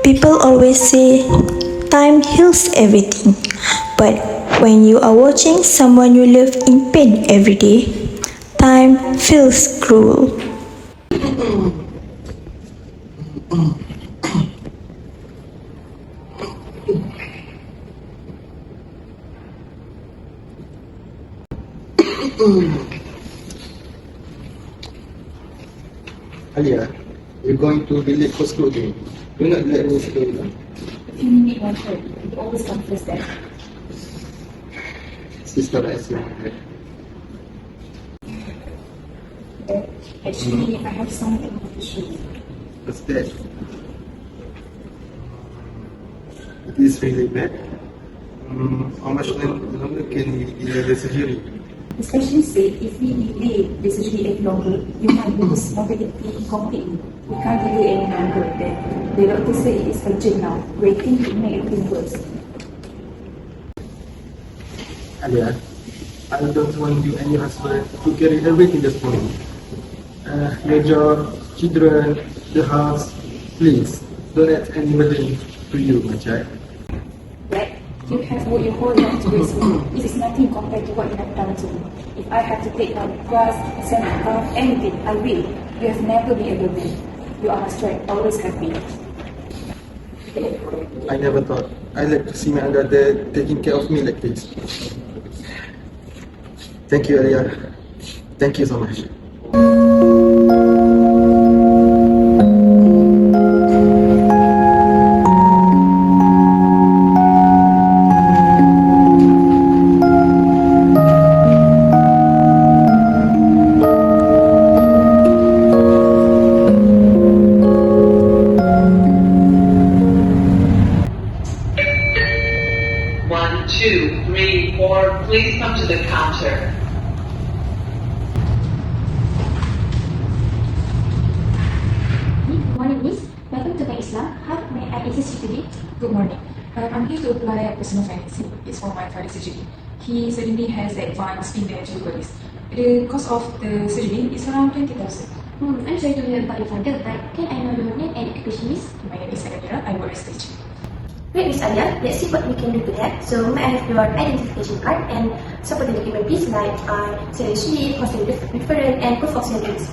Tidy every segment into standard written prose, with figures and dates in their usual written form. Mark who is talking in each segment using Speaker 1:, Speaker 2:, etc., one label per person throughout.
Speaker 1: People always say time heals everything, but when you are watching someone you love in pain every day, time feels cruel.
Speaker 2: Aliyah, we're going to be late for school again. Do not let me slow down.
Speaker 3: If you need one third, you always come first then.
Speaker 2: Sister ISMAIL.
Speaker 3: Actually, I have something to show you.
Speaker 2: What's that? It is really bad. How much longer can we delay the surgery?
Speaker 3: Especially say if we delay the surgery any longer, you might lose mobility completely. We can't delay any longer. The doctor say it is urgent now. Waiting will make everything worse.
Speaker 2: Aliyah, I don't want you and your husband to carry everything this morning. Your job, children, the house. Please, don't let anybody to you, my child.
Speaker 3: Right? You have worked your whole life to raise me. This is nothing compared to what you have done to me. If I have to take out grass, send a car, anything, I will. You have never been able to. You are my strength, always have been.
Speaker 2: I never thought I'd like to see my elder dad taking care of me like this. Thank you, Aliyah. Thank you so much.
Speaker 4: Please come to the counter.
Speaker 5: Good morning, Miss. Welcome to Bank Islam. How may I assist you today?
Speaker 3: Good morning. I'm here to apply personal financing. It's for my father's surgery. He suddenly has advanced in the tuberculosis. The cost of the surgery is around 20,000.
Speaker 5: I'm sorry to hear about your father, but can I know your name and occupation, Miss?
Speaker 3: My name is MUNIRAH. I work as a teacher.
Speaker 5: Great, Miss Aliyah. Let's see what we can do to that. So, may I have your identification card and supporting document, please, like salary slip, hospital referral, and proof of salaries.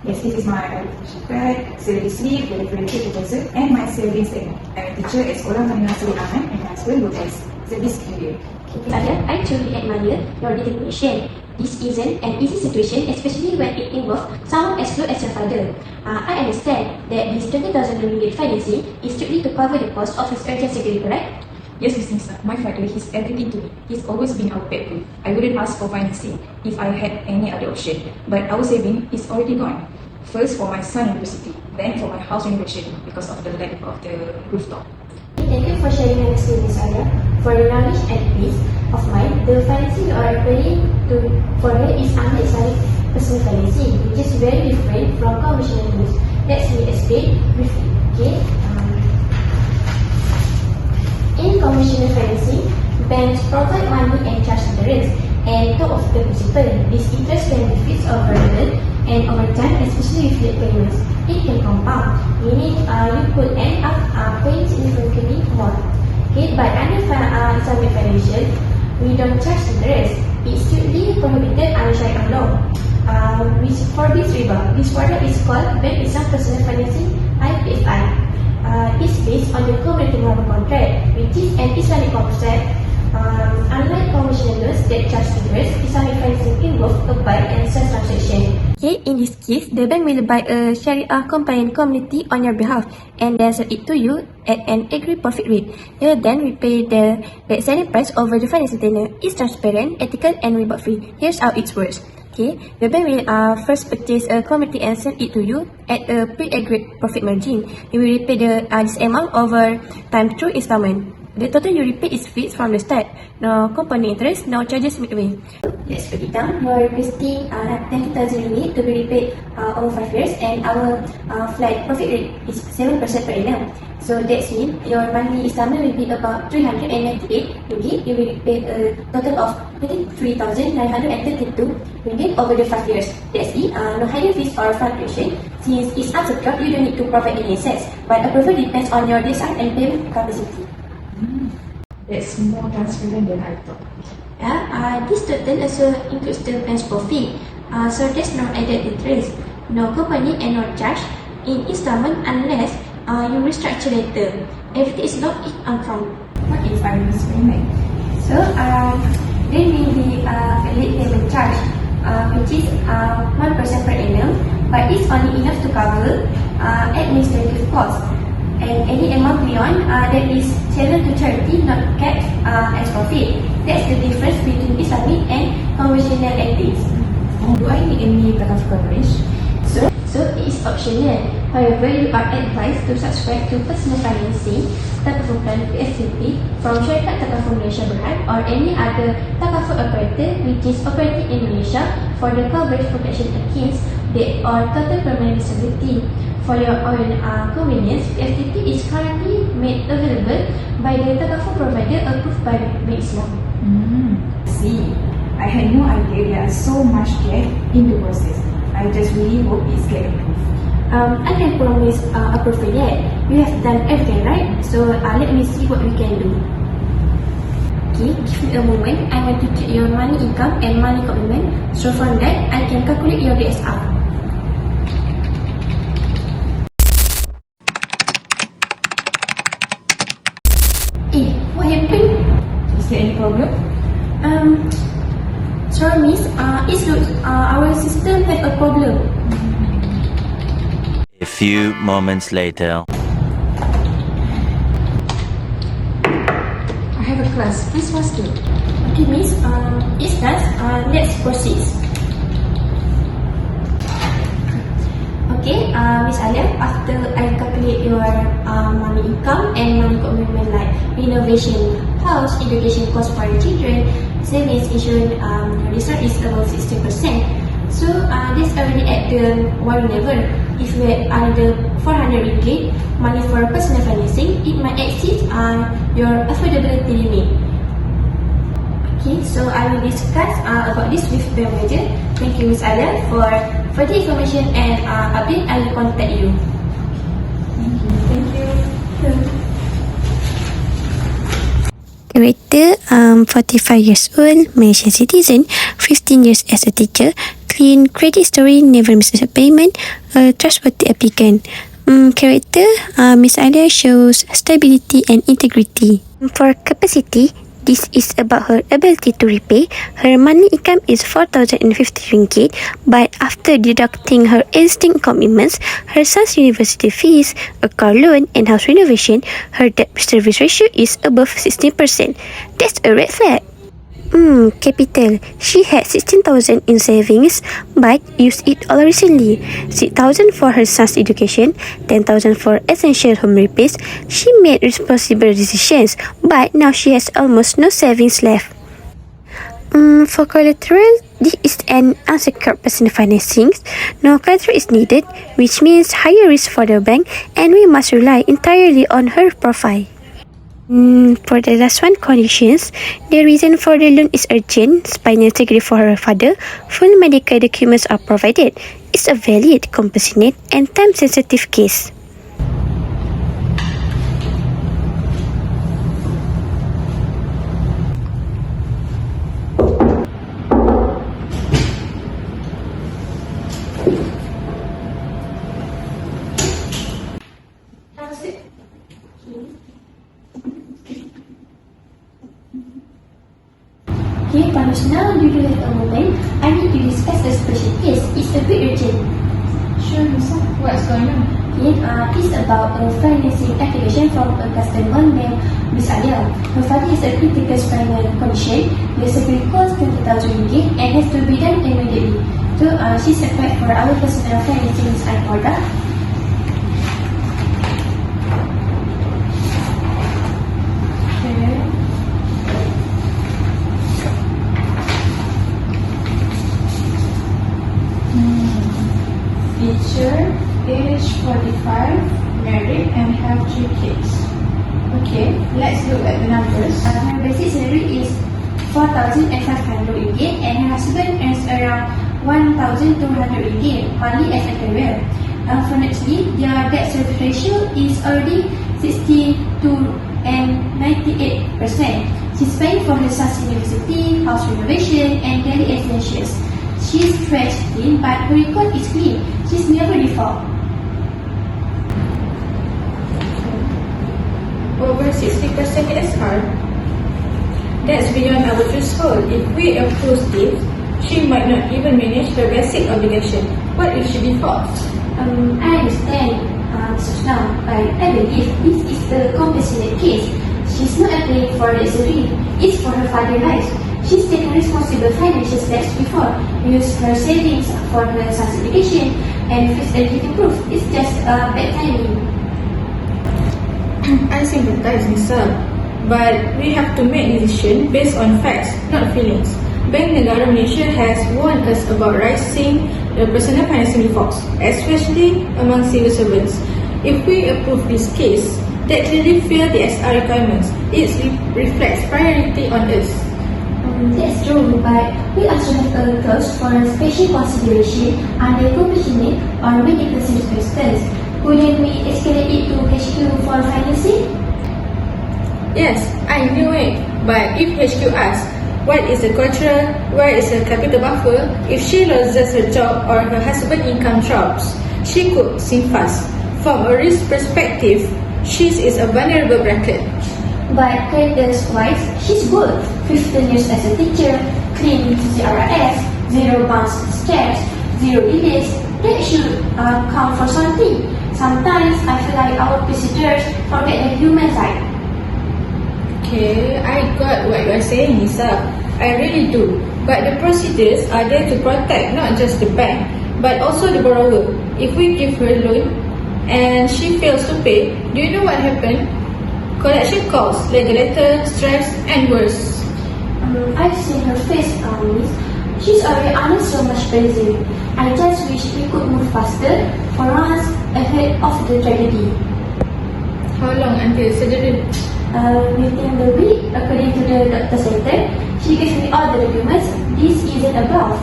Speaker 3: Yes, this is my identification card, salary slip, the referral proposal, and my salary statement. I'm a teacher at Sekolah Menengah Negeri Aman and my husband works as service career.
Speaker 5: Miss Aliyah, I truly admire your determination. This isn't an easy situation, especially when it involves someone as close as your father. I understand that this 20,000 ringgit financing is strictly to cover the cost of his urgent surgery, correct?
Speaker 3: Yes, Miss Nisa. My father, he's everything to me. He's always been our backbone. I wouldn't ask for financing if I had any other option. But our saving is already gone. First for my son's university, then for my house renovation because of the lack of the rooftop.
Speaker 5: Thank you for sharing your experience, Aliyah. For your knowledge and peace of mind, the financing you are applying for her is under Islamic personal financing, which is very different from conventional loans. Let me explain briefly. Okay. In conventional financing, banks provide money and charge interest, and top of the principal. This interest benefits are variable, and over time, especially with late payments, it can compound, meaning you could end up paying significantly more. Okay, but under Islamic financial, we don't charge interest. It's strictly prohibited under Sharia law, which forbids riba. This product is called Bank Islam Personal Financing (IPFI). It's based on the community model contract, which is an Islamic concept. Unlike conventional loans that charge interest, Islamic financing involves a buy and sell transaction. Okay, in this case, the bank will buy a Sharia compliant community on your behalf and then sell it to you at an agreed profit rate. You then repay the selling price over the financing tenure. It's transparent, ethical, and riba free. Here's how it works. Okay, the bank will first purchase a commodity and sell it to you at a pre-agreed profit margin. You will repay this amount over time through installment. The total you repay is fixed from the start. No compounding interest, no charges midway. Let's break it down. We're requesting 20,000 ringgit to be repaid over 5 years, and our flat profit rate is 7% per annum. So that's mean your monthly installment will be about 398 ringgit. You will pay a total of 23,932 ringgit over the 5 years. That's it. No hidden fees or fluctuation. Since it's unsecured, you don't need to provide any assets. But approval depends on your design and payment capacity.
Speaker 3: It's more transparent than I thought.
Speaker 5: This total also includes the bank's profit. So there's no added interest, no company and no charge in installment unless you restructure later. Everything is locked in account.
Speaker 3: What if I miss payment?
Speaker 5: So then will be a late payment charge, which is 1% per annum, but it's only enough to cover administrative costs. And any amount beyond that is channeled to charity, not kept as profit. That's the difference between Islamic and conventional ethics.
Speaker 3: Do I need any kind of coverage?
Speaker 5: So it is optional. However, you are advised to subscribe to personal financing, Takaful Plan PSCP from Syarikat Takaful Malaysia Berhad or any other Takaful operator which is operating in Malaysia for the coverage protection against death or total permanent disability. For your own convenience, PSCP is currently made available by the Takaful provider approved by Bank Islam.
Speaker 3: See, I had no idea there are so much gap in the process. I just really hope it's get approved.
Speaker 5: I can promise approval yet. You have done everything right, so let me see what we can do. Okay, give me a moment. I want to check your money income and money commitment. So from that, I can calculate your DSR. What happened?
Speaker 3: Is there any problem?
Speaker 5: Sorry miss, it looks our system had a problem.
Speaker 6: A few moments later.
Speaker 3: I have a class. Please faster.
Speaker 5: Okay miss, it's done. Let's proceed. Okay, Miss Alia, after I calculate your money income and money commitment like renovation, house, education cost for your children, savings, insurance, your result is about 60%. So this already at the one level. If you had another 400 ringgit money for personal financing, it might exceed your affordability limit. Okay, so I will discuss about this with the manager. Thank you, Miss Alia, for further information and update. I will contact you.
Speaker 3: Thank you.
Speaker 7: Character 45 years old, Malaysian citizen, 15 years as a teacher, clean credit story, never misses a payment, a trustworthy applicant. Character Miss Alia shows stability and integrity. For capacity, this is about her ability to repay. Her monthly income is 4,050 ringgit, but after deducting her existing commitments, her son's university fees, a car loan and house renovation, her debt service ratio is above 16%. That's a red flag. Capital. She had 16,000 in savings but used it all recently. 6,000 for her son's education, 10,000 for essential home repairs. She made responsible decisions but now she has almost no savings left. For collateral, this is an unsecured personal financing. No collateral is needed, which means higher risk for the bank and we must rely entirely on her profile. For the last one, conditions. The reason for the loan is urgent, spinal surgery for her father, full medical documents are provided. It's a valid, compassionate and time-sensitive case.
Speaker 5: Okay, Pak Husna, do you have a moment? I need to discuss a special case. It's a bit urgent.
Speaker 3: Sure, Lisa. What's going on?
Speaker 5: Okay, it's about a financing application from a customer named Miss Alia. Her father has a critical spinal condition. The surgery costs 20,000 ringgit and has to be done immediately. So she's applied for our personal financing order.
Speaker 3: Teacher, age 45,
Speaker 8: married and have 3 kids. Okay, let's look at the numbers.
Speaker 5: Her basic salary is 4,500 ringgit and her husband earns around 1,200 ringgit only as a career. Unfortunately, their debt service ratio is already 62% and 98%. She's paying for her son's university, house renovation, and daily essentials. She's stretched thin, but her record is clean. She's never default.
Speaker 8: Over 60% ASR. That's beyond our threshold. If we approve this, she might not even manage her basic obligation. What if she defaults?
Speaker 5: I understand, Mrs. Now, but I believe this is a compassionate case. She's not applying for the surgery. It's for her father's life. She's taken responsible financial steps before, used her savings for her son's education, and feels everything proof. It's just bad timing.
Speaker 8: I sympathize, Nisa, but we have to make decisions based on facts, not feelings. Bank Negara Malaysia has warned us about rising personal financing defaults, especially among civil servants. If we approve this case, that clearly fails the SR requirements. It reflects priority on us.
Speaker 5: That's true, but we also have a clause for special consideration under compassionate or medical circumstances. Couldn't we escalate it to HQ for financing?
Speaker 8: Yes, I knew it. But if HQ asks, what is the collateral, where is the capital buffer, if she loses her job or her husband's income drops, she could sink fast. From a risk perspective, she is a vulnerable bracket.
Speaker 5: But characters-wise, she's good. 15 years as a teacher, clean CRS, 0 bounce scares, 0 delays. That should count for something. Sometimes I feel like our visitors forget the human side.
Speaker 8: Okay, I got what you are saying, Nisa. I really do. But the procedures are there to protect not just the bank, but also the borrower. If we give her a loan and she fails to pay, do you know what happened? Collection calls, legal letter, stress, and worse.
Speaker 5: I've seen her face, Miss. She's already under so much pressure. I just wish we could move faster for once ahead of the tragedy.
Speaker 8: How long until surgery?
Speaker 5: Within the week, according to the doctor center, she gives me all the documents. This isn't a bluff.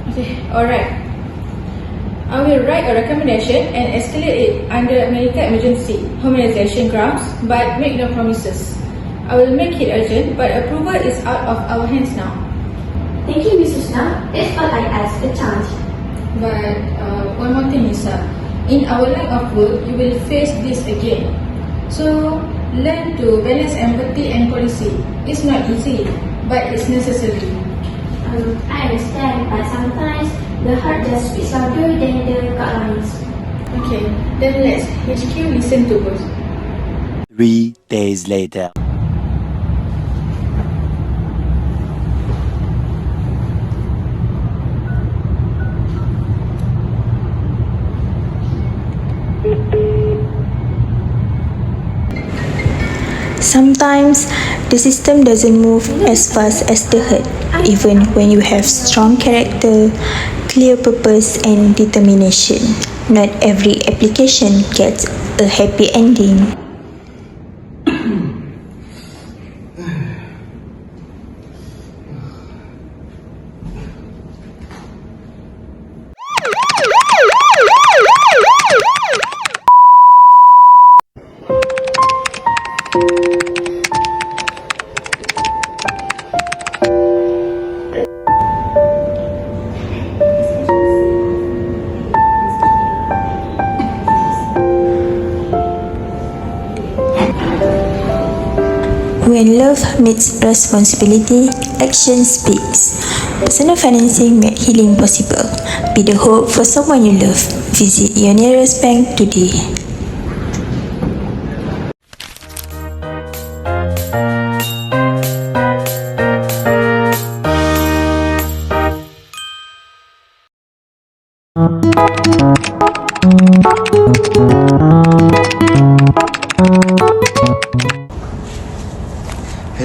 Speaker 8: Okay, alright. I will write a recommendation and escalate it under medical emergency hospitalization grounds, but make no promises. I will make it urgent, but approval is out of our hands now.
Speaker 5: Thank you, Mrs. Now. That's all I ask, a chance.
Speaker 8: But one more thing, Lisa. In our line of work, you will face this again. So learn to balance empathy and policy. It's not easy, but it's necessary.
Speaker 5: I understand, but sometimes the heart just speaks louder than the guidelines.
Speaker 8: Okay, then let's HQ listen to both.
Speaker 6: 3 days later.
Speaker 1: Sometimes the system doesn't move as fast as the herd, even when you have strong character, clear purpose and determination. Not every application gets a happy ending. When love meets responsibility, action speaks. Personal financing made healing possible. Be the hope for someone you love. Visit your nearest bank today.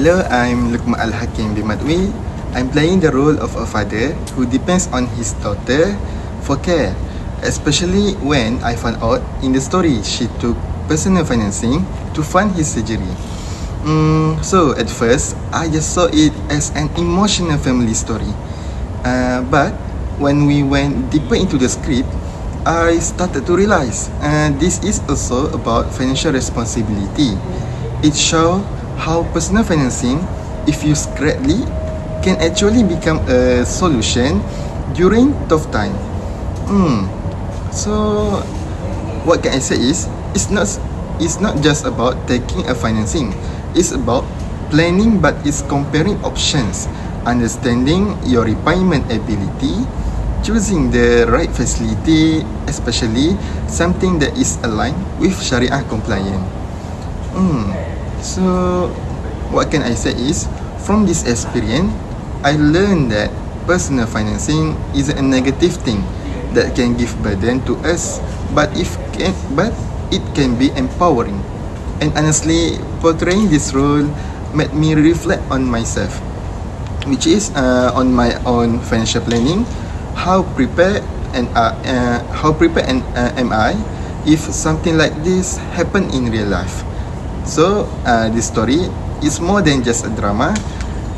Speaker 9: Hello, I'm LUQMAN Al-Hakim bin Madwi.
Speaker 2: I'm playing the role of a father who depends on his daughter for care, especially when I found out in the story she took personal financing to fund his surgery. So at first, I just saw it as an emotional family story. But when we went deeper into the script, I started to realize this is also about financial responsibility. It shows how personal financing, if used correctly, can actually become a solution during tough time. So what can I say is it's not just about taking a financing. It's about planning, but it's comparing options, understanding your repayment ability, choosing the right facility, especially something that is aligned with Sharia compliant. So what can I say is, from this experience, I learned that personal financing isn't a negative thing that can give burden to us, but it can be empowering. And honestly, portraying this role made me reflect on myself, which is on my own financial planning. How prepared am I if something like this happen in real life? So this story is more than just a drama.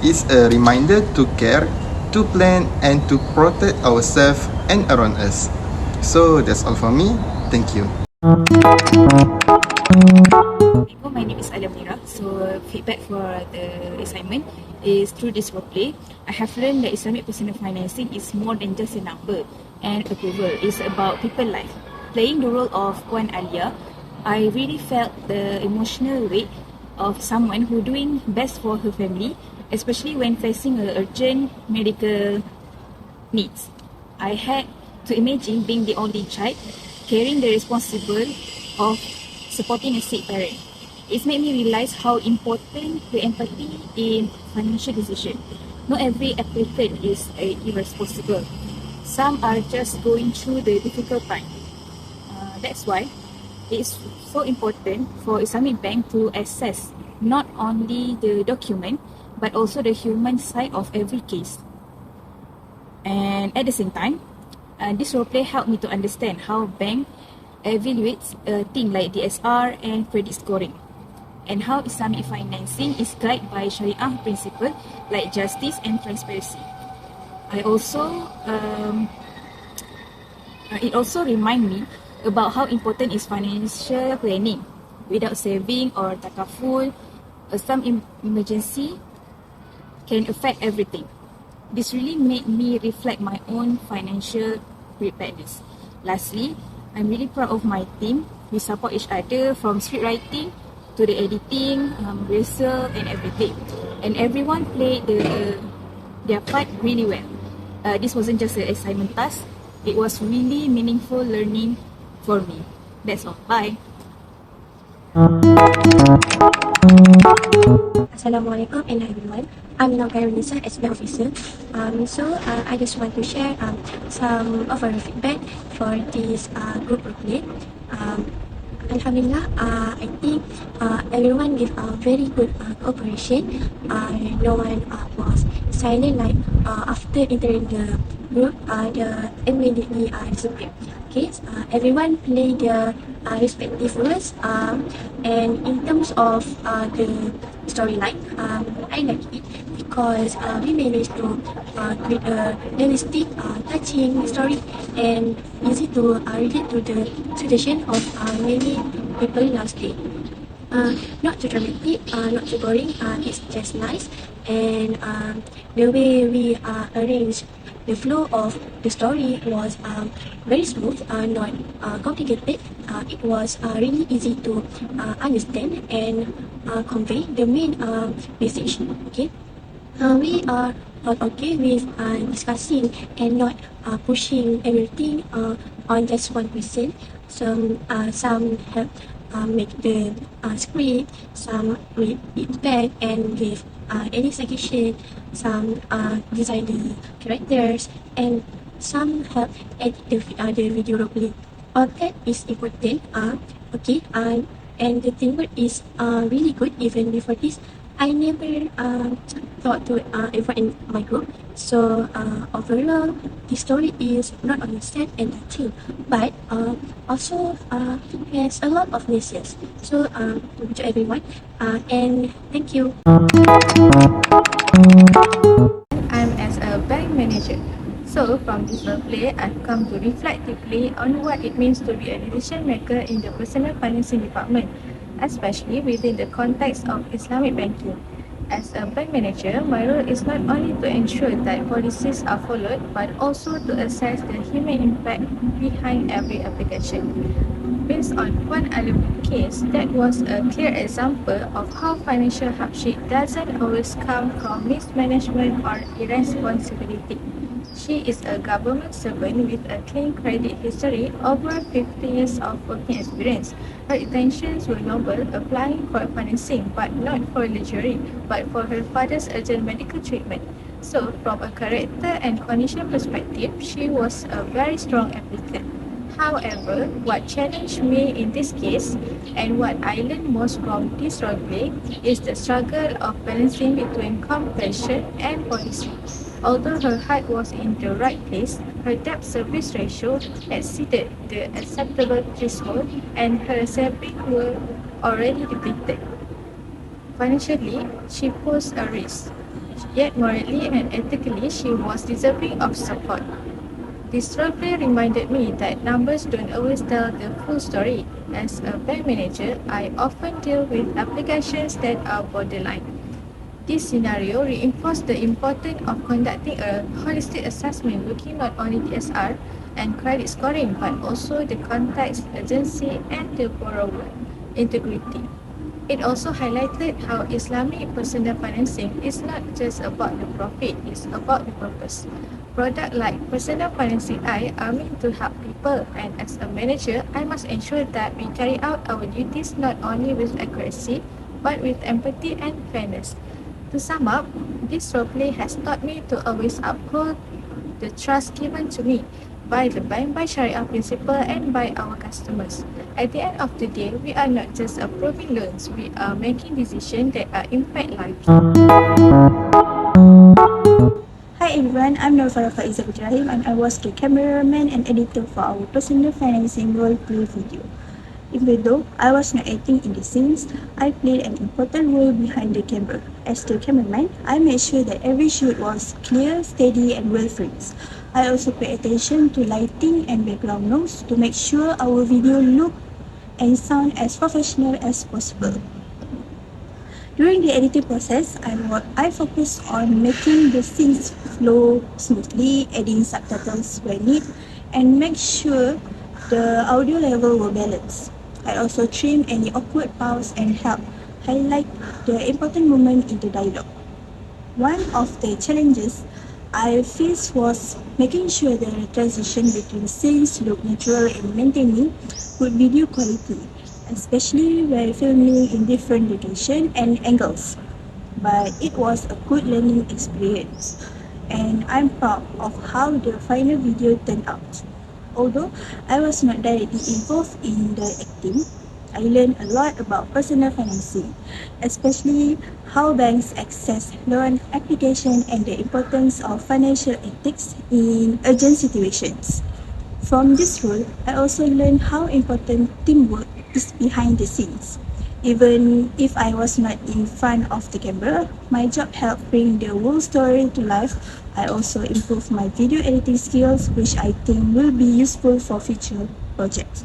Speaker 2: It's a reminder to care, to plan, and to protect ourselves and around us. So that's all for me. Thank you.
Speaker 3: My name is ALIYA. So feedback for the assignment is through this workplay, I have learned that Islamic personal financing is more than just a number and approval. It's about people life. Playing the role of Puan Alia, I really felt the emotional weight of someone who doing best for her family, especially when facing urgent medical needs. I had to imagine being the only child, carrying the responsibility of supporting a sick parent. It's made me realize how important the empathy in financial decision. Not every applicant is irresponsible. Some are just going through the difficult time. That's why it's so important for Islamic Bank to assess not only the document but also the human side of every case. And at the same time, this roleplay helped me to understand how bank evaluates things like DSR and credit scoring, and how Islamic financing is guided by Sharia principles like justice and transparency. It also reminds me about how important is financial planning. Without saving or takaful, some emergency can affect everything. This really made me reflect my own financial preparedness. Lastly, I'm really proud of my team. We support each other from script writing to the editing, rehearsal and everything. And everyone played their part really well. This wasn't just an assignment task. It was really meaningful learning for me. That's all. Bye.
Speaker 5: Assalamualaikum and everyone. I'm now QHAIRUNNISA as my officer. I just want to share some of our feedback for this group replay. Alhamdulillah, I think everyone gave a very good cooperation. No one was silent like after entering the group, immediately disappeared. Okay, everyone played their respective roles. And in terms of the storyline, I like it because we managed to create a realistic, touching story and easy to relate to the situation of many people last day. Not too dramatic, not too boring, it's just nice. And the way we arranged the flow of the story was very smooth, not complicated. It was really easy to understand and convey the main message. Okay, we are not okay with discussing and not pushing everything on just one person. Some have make the script, some read it back and give any suggestion, some design the characters, and some help edit the video properly. All that is important. Okay, and the teamwork is really good even before this.
Speaker 7: I never thought to invite in my group. So overall, the story is not only sad and touching, but also has a lot of lessons. So to everyone, and thank you.
Speaker 8: I'm as a bank manager. So from this play, I've come to reflect deeply on what it means to be a decision maker in the personal financing department, especially within the context of Islamic banking. As a bank manager, my role is not only to ensure that policies are followed, but also to assess the human impact behind every application. Based on one alumni case, that was a clear example of how financial hardship doesn't always come from mismanagement or irresponsibility. She is a government servant with a clean credit history, over 50 years of working experience. Her intentions were noble, applying for financing, but not for luxury, but for her father's urgent medical treatment. So, from a character and condition perspective, she was a very strong applicant. However, what challenged me in this case and what I learned most from this roleplay is the struggle of balancing between compassion and policy. Although her heart was in the right place, her debt service ratio exceeded the acceptable threshold and her savings were already depleted. Financially, she posed a risk, yet morally and ethically she was deserving of support. This roleplay reminded me that numbers don't always tell the full story. As a bank manager, I often deal with applications that are borderline. This scenario reinforced the importance of conducting a holistic assessment looking not only TSR and credit scoring but also the context, urgency, and the borrower integrity. It also highlighted how Islamic personal financing is not just about the profit, it's about the purpose. Products like personal financing are meant to help people, and as a manager, I must ensure that we carry out our duties not only with accuracy but with empathy and fairness. To sum up, this roleplay has taught me to always uphold the trust given to me by the bank, by Sharia principle, and by our customers. At the end of the day, we are not just approving loans, we are making decisions that are impact lives.
Speaker 1: Hi everyone, I'm NORFARRA RAHIM and I was the cameraman and editor for our personal financing roleplay video. Even though I was not acting in the scenes, I played an important role behind the camera. As the cameraman, I made sure that every shoot was clear, steady, and well framed. I also paid attention to lighting and background noise to make sure our video looked and sound as professional as possible. During the editing process, I focused on making the scenes flow smoothly, adding subtitles where needed, and make sure the audio level were balanced. I also trimmed any awkward pause and helped highlight the important moment in the dialogue. One of the challenges I faced was making sure the transition between scenes looked natural and maintaining good video quality, especially when filming in different locations and angles. But it was a good learning experience, and I'm proud of how the final video turned out. Although I was not directly involved in the acting, I learned a lot about personal financing, especially how banks access loan application and the importance of financial ethics in urgent situations. From this role, I also learned how important teamwork is behind the scenes. Even if I was not in front of the camera, my job helped bring the whole story to life. I also improved my video editing skills, which I think will be useful for future projects.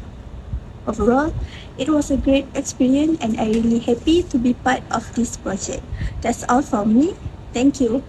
Speaker 1: Overall, it was a great experience and I'm really happy to be part of this project. That's all from me. Thank you.